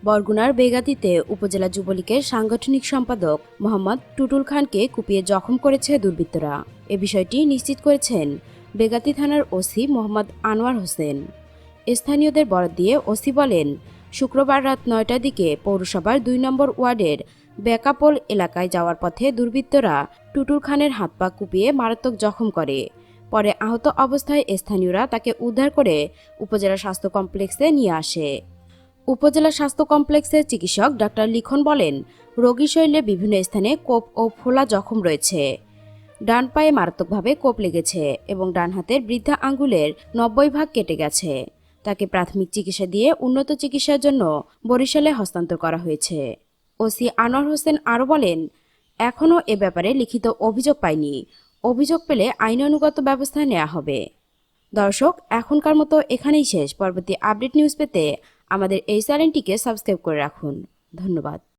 বরগুনার বেগাতিতে উপজেলা যুবলীগের সাংগঠনিক সম্পাদক মোহাম্মদ টুটুল খানকে কুপিয়ে জখম করেছে দুর্বৃত্তরা। এ বিষয়টি নিশ্চিত করেছেন বেগাতি থানার ওসি মোহাম্মদ আনোয়ার হোসেন। স্থানীয়দের বরাত দিয়ে ওসি বলেন, শুক্রবার রাত ৯টার দিকে পৌরসভার ২ নম্বর ওয়ার্ডের বেকাপোল এলাকায় যাওয়ার পথে দুর্বৃত্তরা টুটুল খানের হাত পা কুপিয়ে মারাত্মক জখম করে। পরে আহত অবস্থায় স্থানীয়রা তাকে উদ্ধার করে উপজেলা স্বাস্থ্য কমপ্লেক্সে নিয়ে আসে। উপজেলা স্বাস্থ্য কমপ্লেক্সের চিকিৎসক ডাক্তার লিখন বলেন, রোগীর শরীরে বিভিন্ন স্থানে কোপ ও ফোলা জখম রয়েছে। ডান পায়ে মারাত্মকভাবে কোপ লেগেছে এবং ডান হাতের বৃদ্ধা আঙ্গুলের ৯০ ভাগ কেটে গেছে। তাকে প্রাথমিক চিকিৎসা দিয়ে উন্নত চিকিৎসার জন্য বরিশালে হস্তান্তর করা হয়েছে। ওসি আনোয়ার হোসেন আরও বলেন, এখনও এ ব্যাপারে লিখিত অভিযোগ পাইনি। অভিযোগ পেলে আইনানুগত ব্যবস্থা নেওয়া হবে। দর্শক, এখনকার মতো এখানেই শেষ। পরবর্তী আপডেট নিউজ পেতে আমাদের এই চ্যানেলটিকে সাবস্ক্রাইব করে রাখুন। ধন্যবাদ।